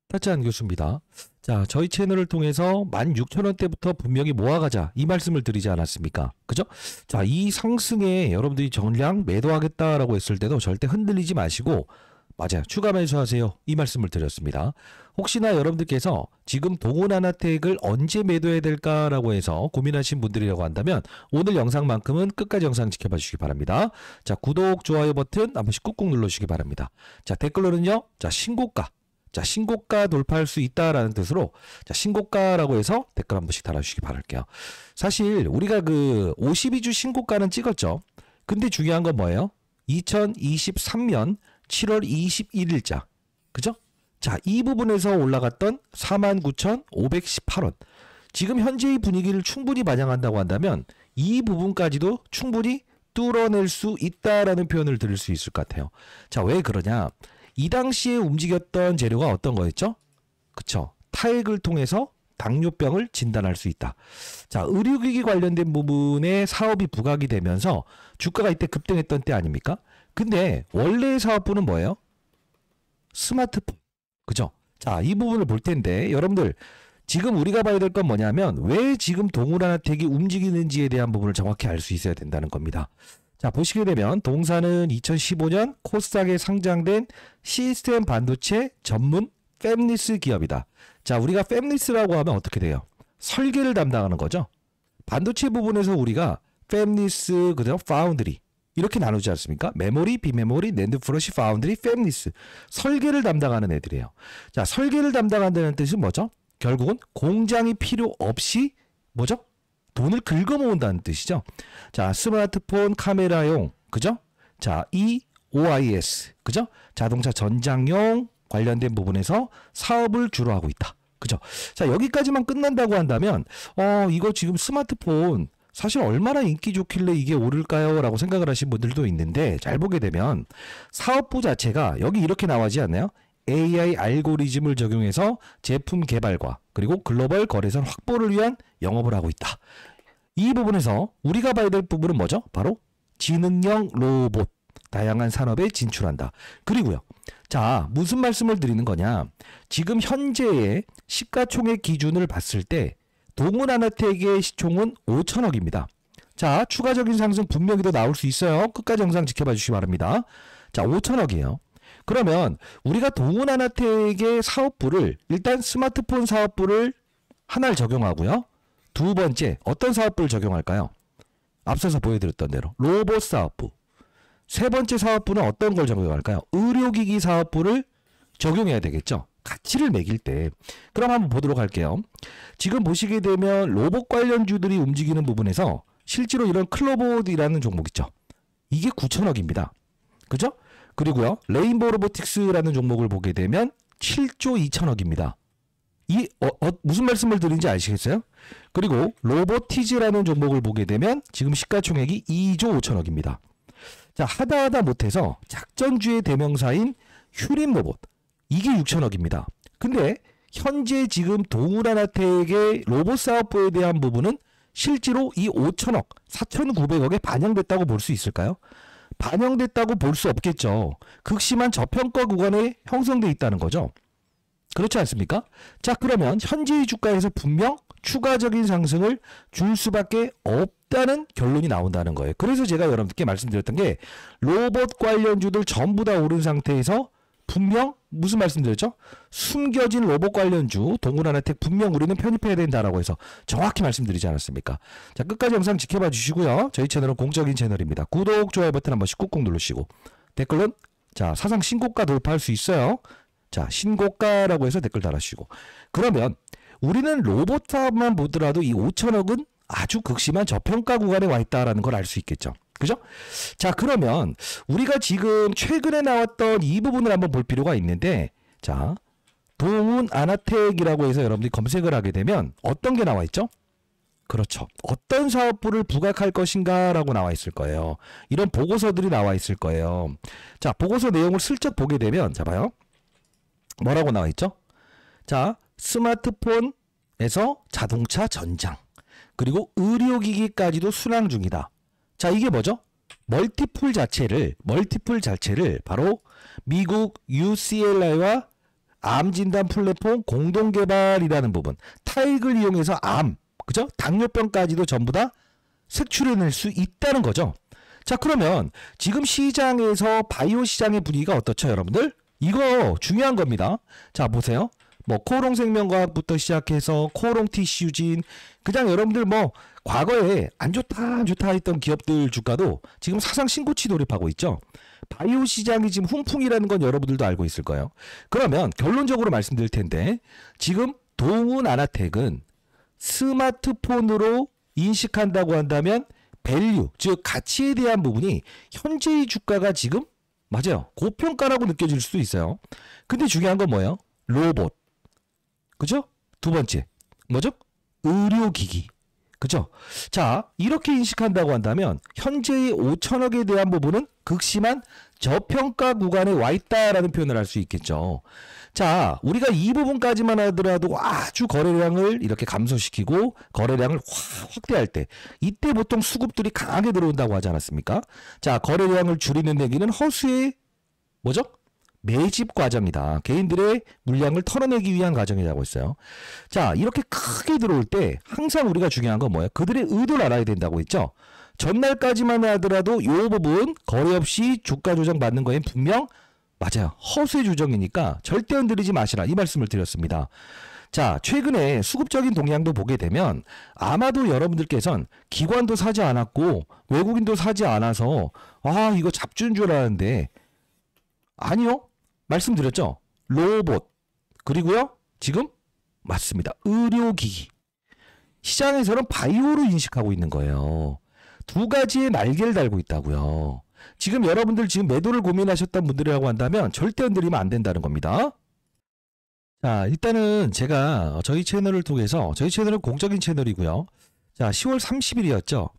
타짜한 교수입니다. 자, 저희 채널을 통해서 16,000원대부터 분명히 모아가자 이 말씀을 드리지 않았습니까? 그죠? 자, 이 상승에 여러분들이 전량 매도하겠다라고 했을 때도 절대 흔들리지 마시고 맞아요. 추가 매수하세요. 이 말씀을 드렸습니다. 혹시나 여러분들께서 지금 동훈하나텍을 언제 매도해야 될까라고 해서 고민하신 분들이라고 한다면 오늘 영상만큼은 끝까지 영상 지켜봐 주시기 바랍니다. 자, 구독, 좋아요 버튼 한 번씩 꾹꾹 눌러주시기 바랍니다. 자, 댓글로는요. 자, 신고가. 자, 신고가 돌파할 수 있다라는 뜻으로 자, 신고가라고 해서 댓글 한 번씩 달아주시기 바랄게요. 사실 우리가 그 52주 신고가는 찍었죠. 근데 중요한 건 뭐예요? 2023년 7월 21일자. 그죠? 자, 이 부분에서 올라갔던 49,518원. 지금 현재의 분위기를 충분히 반영한다고 한다면 이 부분까지도 충분히 뚫어낼 수 있다라는 표현을 드릴 수 있을 것 같아요. 자, 왜 그러냐? 이 당시에 움직였던 재료가 어떤 거였죠? 그쵸? 타액을 통해서 당뇨병을 진단할 수 있다. 자, 의료기기 관련된 부분에 사업이 부각이 되면서 주가가 이때 급등했던 때 아닙니까? 근데 원래의 사업부는 뭐예요? 스마트폰. 그죠? 자, 이 부분을 볼 텐데 여러분들 지금 우리가 봐야 될 건 뭐냐면 왜 지금 동훈하나텍이 움직이는지에 대한 부분을 정확히 알 수 있어야 된다는 겁니다. 자, 보시게 되면 동사는 2015년 코스닥에 상장된 시스템 반도체 전문 팹리스 기업이다. 자, 우리가 팹리스라고 하면 어떻게 돼요? 설계를 담당하는 거죠. 반도체 부분에서 우리가 팹리스, 그다음 파운드리 이렇게 나누지 않습니까? 메모리, 비메모리, 낸드 플러시, 파운드리, 팹리스. 설계를 담당하는 애들이에요. 자, 설계를 담당한다는 뜻은 뭐죠? 결국은 공장이 필요 없이 뭐죠? 돈을 긁어모은다는 뜻이죠. 자, 스마트폰 카메라용, 그죠? 자, OIS, 그죠? 자동차 전장용 관련된 부분에서 사업을 주로 하고 있다. 그죠? 자, 여기까지만 끝난다고 한다면, 이거 지금 스마트폰 사실 얼마나 인기 좋길래 이게 오를까요? 라고 생각을 하신 분들도 있는데 잘 보게 되면 사업부 자체가 여기 이렇게 나와지 않나요? AI 알고리즘을 적용해서 제품 개발과 그리고 글로벌 거래선 확보를 위한 영업을 하고 있다. 이 부분에서 우리가 봐야 될 부분은 뭐죠? 바로 지능형 로봇, 다양한 산업에 진출한다. 그리고요. 자, 무슨 말씀을 드리는 거냐? 지금 현재의 시가총액 기준을 봤을 때 동훈하나텍의 시총은 5천억입니다. 자, 추가적인 상승 분명히 더 나올 수 있어요. 끝까지 영상 지켜봐 주시기 바랍니다. 자, 5천억이에요. 그러면 우리가 동훈하나텍의 사업부를 일단 스마트폰 사업부를 하나를 적용하고요. 두 번째 어떤 사업부를 적용할까요? 앞서서 보여드렸던 대로 로봇 사업부. 세 번째 사업부는 어떤 걸 적용할까요? 의료기기 사업부를 적용해야 되겠죠. 가치를 매길 때. 그럼 한번 보도록 할게요. 지금 보시게 되면 로봇 관련주들이 움직이는 부분에서 실제로 이런 클로보드라는 종목 있죠. 이게 9천억입니다. 그죠? 그리고요. 레인보우 로보틱스라는 종목을 보게 되면 7조 2천억입니다. 이 무슨 말씀을 드린지 아시겠어요? 그리고 로보티즈라는 종목을 보게 되면 지금 시가총액이 2조 5천억입니다. 자, 하다 못해서 작전주의 대명사인 휴림 로봇. 이게 6천억입니다. 근데 현재 지금 동훈하나텍의 로봇 사업부에 대한 부분은 실제로 이 5천억, 4,900억에 반영됐다고 볼 수 있을까요? 반영됐다고 볼 수 없겠죠. 극심한 저평가 구간에 형성돼 있다는 거죠. 그렇지 않습니까? 자, 그러면 현재의 주가에서 분명 추가적인 상승을 줄 수밖에 없다는 결론이 나온다는 거예요. 그래서 제가 여러분들께 말씀드렸던 게 로봇 관련주들 전부 다 오른 상태에서 분명 무슨 말씀드렸죠? 숨겨진 로봇 관련주 동훈하나텍 분명 우리는 편입해야 된다라고 해서 정확히 말씀드리지 않았습니까? 자, 끝까지 영상 지켜봐 주시고요. 저희 채널은 공적인 채널입니다. 구독, 좋아요 버튼 한 번씩 꾹꾹 누르시고 댓글은 자, 사상 신고가 돌파할 수 있어요. 자, 신고가라고 해서 댓글 달아주시고. 그러면 우리는 로봇 사업만 보더라도 이 5천억은 아주 극심한 저평가 구간에 와 있다라는 걸 알 수 있겠죠. 그죠? 자, 그러면 우리가 지금 최근에 나왔던 이 부분을 한번 볼 필요가 있는데, 자, 동훈하나텍이라고 해서 여러분들이 검색을 하게 되면 어떤 게 나와 있죠? 그렇죠. 어떤 사업부를 부각할 것인가 라고 나와 있을 거예요. 이런 보고서들이 나와 있을 거예요. 자, 보고서 내용을 슬쩍 보게 되면, 자, 봐요. 뭐라고 나와 있죠? 자, 스마트폰에서 자동차 전장, 그리고 의료기기까지도 순항 중이다. 자, 이게 뭐죠? 멀티풀 자체를 바로 미국 UCLA와 암 진단 플랫폼 공동 개발이라는 부분. 타액을 이용해서 암, 그죠? 당뇨병까지도 전부 다 색출해낼 수 있다는 거죠. 자, 그러면 지금 시장에서 바이오 시장의 분위기가 어떻죠, 여러분들? 이거 중요한 겁니다. 자, 보세요. 뭐 코오롱 생명과학부터 시작해서 코오롱 티슈진, 그냥 여러분들 뭐 과거에 안 좋다 했던 기업들 주가도 지금 사상 신고치 돌입하고 있죠. 바이오 시장이 지금 훈풍이라는 건 여러분들도 알고 있을 거예요. 그러면 결론적으로 말씀드릴 텐데, 지금 동훈 아나텍은 스마트폰으로 인식한다고 한다면 밸류, 즉 가치에 대한 부분이 현재의 주가가 지금 맞아요, 고평가라고 느껴질 수도 있어요. 근데 중요한 건 뭐예요? 로봇, 그죠? 두 번째 뭐죠? 의료기기, 그죠? 자, 이렇게 인식한다고 한다면 현재의 5천억에 대한 부분은 극심한 저평가 구간에 와 있다라는 표현을 할 수 있겠죠. 자, 우리가 이 부분까지만 하더라도 아주 거래량을 이렇게 감소시키고 거래량을 확대할 때, 이때 보통 수급들이 강하게 들어온다고 하지 않았습니까? 자, 거래량을 줄이는 얘기는 허수의 뭐죠? 매집 과정이다. 개인들의 물량을 털어내기 위한 과정이라고 했어요. 자, 이렇게 크게 들어올 때 항상 우리가 중요한 건 뭐예요? 그들의 의도를 알아야 된다고 했죠. 전날까지만 하더라도 이 부분 거래 없이 주가 조정 받는 거엔 분명 맞아요, 허수의 조정이니까 절대 흔들리지 마시라, 이 말씀을 드렸습니다. 자, 최근에 수급적인 동향도 보게 되면 아마도 여러분들께서는 기관도 사지 않았고 외국인도 사지 않아서 이거 잡주인 줄 알았는데 아니요, 말씀드렸죠. 로봇, 그리고요 지금 맞습니다, 의료기기. 시장에서는 바이오로 인식하고 있는 거예요. 두 가지의 날개를 달고 있다고요. 지금 여러분들 지금 매도를 고민하셨던 분들이라고 한다면 절대 흔들리면 안 된다는 겁니다. 자, 일단은 제가 저희 채널을 통해서, 저희 채널은 공적인 채널이고요. 자, 10월 30일이었죠.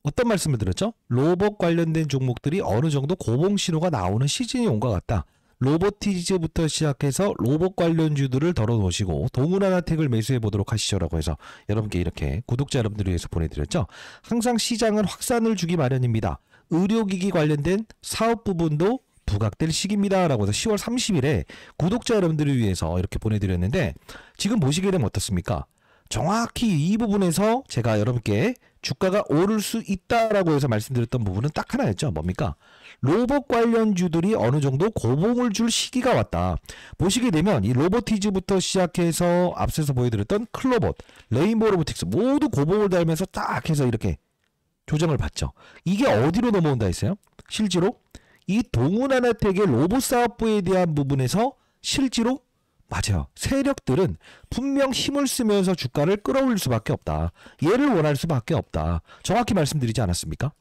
어떤 말씀을 드렸죠? 로봇 관련된 종목들이 어느 정도 고봉 신호가 나오는 시즌이 온 것 같다. 로보티즈부터 시작해서 로봇 관련주들을 덜어놓으시고 동훈 아나텍을 매수해 보도록 하시죠라고 해서 여러분께 이렇게 구독자 여러분들을 위해서 보내드렸죠. 항상 시장은 확산을 주기 마련입니다. 의료기기 관련된 사업 부분도 부각될 시기입니다 라고 해서 10월 30일에 구독자 여러분들을 위해서 이렇게 보내드렸는데, 지금 보시게 되면 어떻습니까? 정확히 이 부분에서 제가 여러분께 주가가 오를 수 있다라고 해서 말씀드렸던 부분은 딱 하나였죠. 뭡니까? 로봇 관련주들이 어느 정도 고봉을 줄 시기가 왔다. 보시게 되면 이 로보티즈부터 시작해서 앞서서 보여드렸던 클로봇, 레인보우 로보틱스 모두 고봉을 달면서 딱 해서 이렇게 조정을 받죠. 이게 어디로 넘어온다 했어요? 실제로 이 동훈 아나텍의 로봇 사업부에 대한 부분에서 실제로 맞아요, 세력들은 분명 힘을 쓰면서 주가를 끌어올릴 수밖에 없다. 얘를 원할 수밖에 없다. 정확히 말씀드리지 않았습니까?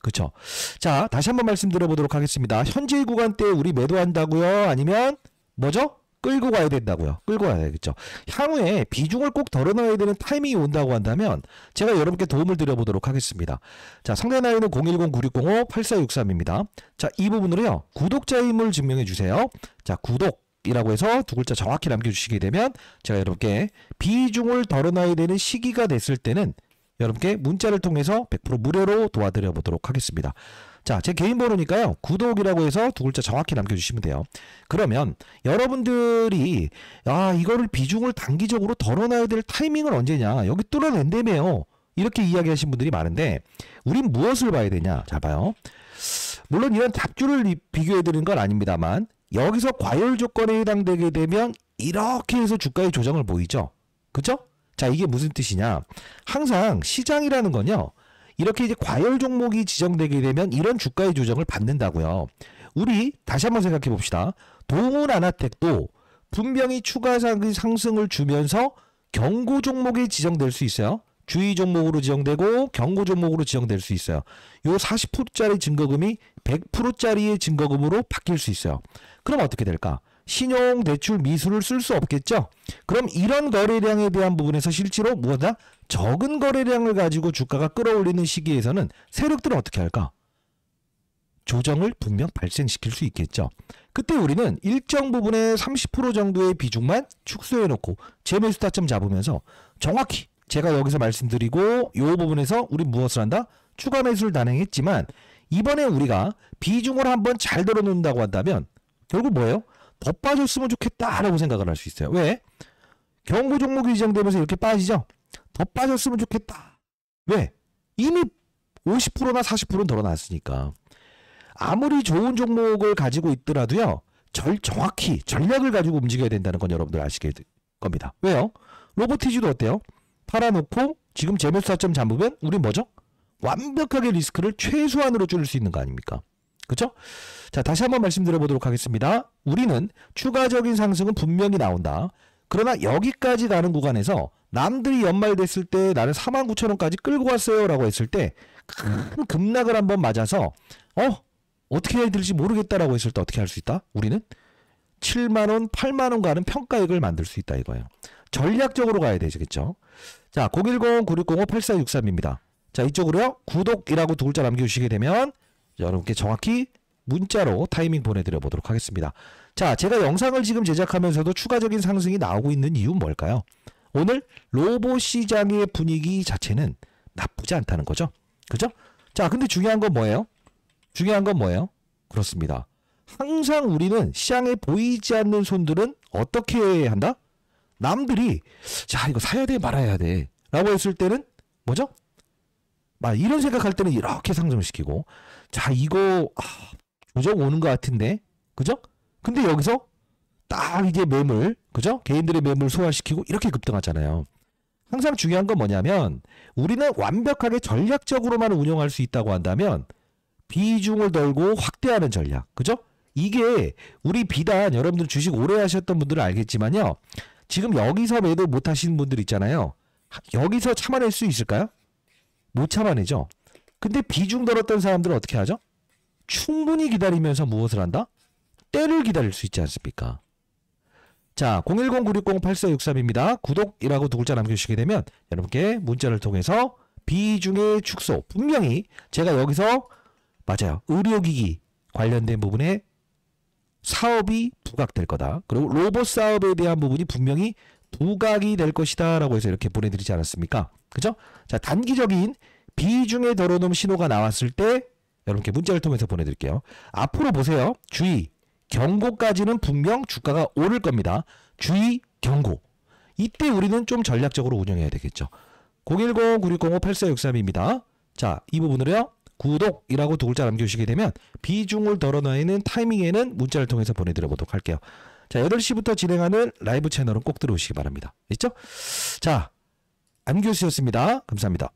그렇죠? 자, 다시 한번 말씀드려보도록 하겠습니다. 현재 구간대에 우리 매도한다고요? 아니면 뭐죠? 끌고 가야 된다고요? 끌고 가야 되겠죠. 향후에 비중을 꼭 덜어넣어야 되는 타이밍이 온다고 한다면 제가 여러분께 도움을 드려보도록 하겠습니다. 자, 상대 나이는 010-9605-8463입니다. 자, 이 부분으로요, 구독자임을 증명해 주세요. 자, 구독이라고 해서 두 글자 정확히 남겨주시게 되면 제가 여러분께 비중을 덜어놔야 되는 시기가 됐을 때는 여러분께 문자를 통해서 100% 무료로 도와드려 보도록 하겠습니다. 자, 제 개인 번호니까요, 구독이라고 해서 두 글자 정확히 남겨주시면 돼요. 그러면 여러분들이 이거를 비중을 단기적으로 덜어놔야 될 타이밍은 언제냐, 여기 뚫어낸다며요, 이렇게 이야기하신 분들이 많은데 우린 무엇을 봐야 되냐. 자, 봐요. 물론 이런 잡주를 비교해 드리는 건 아닙니다만 여기서 과열 조건에 해당되게 되면 이렇게 해서 주가의 조정을 보이죠. 그죠? 자, 이게 무슨 뜻이냐. 항상 시장이라는 건요, 이렇게 이제 과열 종목이 지정되게 되면 이런 주가의 조정을 받는다고요. 우리 다시 한번 생각해 봅시다. 동훈 아나텍도 분명히 추가 상승을 주면서 경고 종목이 지정될 수 있어요. 주의 종목으로 지정되고 경고 종목으로 지정될 수 있어요. 요 40%짜리 증거금이 100%짜리의 증거금으로 바뀔 수 있어요. 그럼 어떻게 될까? 신용, 대출, 미수를 쓸 수 없겠죠? 그럼 이런 거래량에 대한 부분에서 실제로 무엇이다? 적은 거래량을 가지고 주가가 끌어올리는 시기에서는 세력들은 어떻게 할까? 조정을 분명 발생시킬 수 있겠죠. 그때 우리는 일정 부분의 30% 정도의 비중만 축소해놓고 재매수 타점 잡으면서 정확히 제가 여기서 말씀드리고 이 부분에서 우리 무엇을 한다? 추가 매수를 단행했지만 이번에 우리가 비중을 한번 잘 들어놓는다고 한다면 결국 뭐예요? 더 빠졌으면 좋겠다라고 생각을 할 수 있어요. 왜? 경고 종목이 지정되면서 이렇게 빠지죠? 더 빠졌으면 좋겠다. 왜? 이미 50%나 40%는 덜어놨으니까. 아무리 좋은 종목을 가지고 있더라도요. 정확히 전략을 가지고 움직여야 된다는 건 여러분들 아시게 될 겁니다. 왜요? 로보티지도 어때요? 팔아놓고 지금 재매수 타점 잡으면 우리 뭐죠? 완벽하게 리스크를 최소한으로 줄일 수 있는 거 아닙니까? 그렇죠? 자, 다시 한번 말씀드려보도록 하겠습니다. 우리는 추가적인 상승은 분명히 나온다. 그러나 여기까지 가는 구간에서 남들이 연말됐을 때 나는 49,000원까지 끌고 왔어요 라고 했을 때 큰 급락을 한번 맞아서 어떻게 해야 될지 모르겠다라고 했을 때 어떻게 할 수 있다? 우리는 7만원, 8만원 가는 평가액을 만들 수 있다 이거예요. 전략적으로 가야 되겠죠. 자, 010-9605-8463입니다. 자, 이쪽으로요. 구독이라고 두 글자 남겨주시게 되면 여러분께 정확히 문자로 타이밍 보내드려 보도록 하겠습니다. 자, 제가 영상을 지금 제작하면서도 추가적인 상승이 나오고 있는 이유는 뭘까요? 오늘 로봇 시장의 분위기 자체는 나쁘지 않다는 거죠. 그죠? 자, 근데 중요한 건 뭐예요? 그렇습니다. 항상 우리는 시장에 보이지 않는 손들은 어떻게 한다? 남들이 자, 이거 사야 돼 말아야 돼 라고 했을 때는 뭐죠? 이런 생각할 때는 이렇게 상승을 시키고, 자, 이거 조정 오는 것 같은데, 그죠? 근데 여기서 딱 이제 매물, 그죠? 개인들의 매물 소화시키고 이렇게 급등하잖아요. 항상 중요한 건 뭐냐면 우리는 완벽하게 전략적으로만 운영할 수 있다고 한다면 비중을 덜고 확대하는 전략, 그죠? 이게 우리 비단 여러분들 주식 오래 하셨던 분들은 알겠지만요. 지금 여기서 매도 못 하시는 분들 있잖아요. 여기서 참아낼 수 있을까요? 못 참아내죠. 근데 비중 들었던 사람들은 어떻게 하죠? 충분히 기다리면서 무엇을 한다? 때를 기다릴 수 있지 않습니까? 자, 010-9608-8463입니다. 구독이라고 두 글자 남겨주시게 되면 여러분께 문자를 통해서 비중의 축소, 분명히 제가 여기서 맞아요. 의료기기 관련된 부분에 사업이 부각될 거다. 그리고 로봇 사업에 대한 부분이 분명히 부각이 될 것이다 라고 해서 이렇게 보내드리지 않았습니까? 그죠? 자, 단기적인 비중에 덜어놓은 신호가 나왔을 때 여러분께 문자를 통해서 보내드릴게요. 앞으로 보세요. 주의, 경고까지는 분명 주가가 오를 겁니다. 주의, 경고. 이때 우리는 좀 전략적으로 운영해야 되겠죠. 010-9605-8463입니다. 자, 이 부분으로요. 구독이라고 두 글자 남겨주시게 되면 비중을 덜어놓는 타이밍에는 문자를 통해서 보내드려보도록 할게요. 자, 8시부터 진행하는 라이브 채널은 꼭 들어오시기 바랍니다. 있죠? 자, 안교수였습니다. 감사합니다.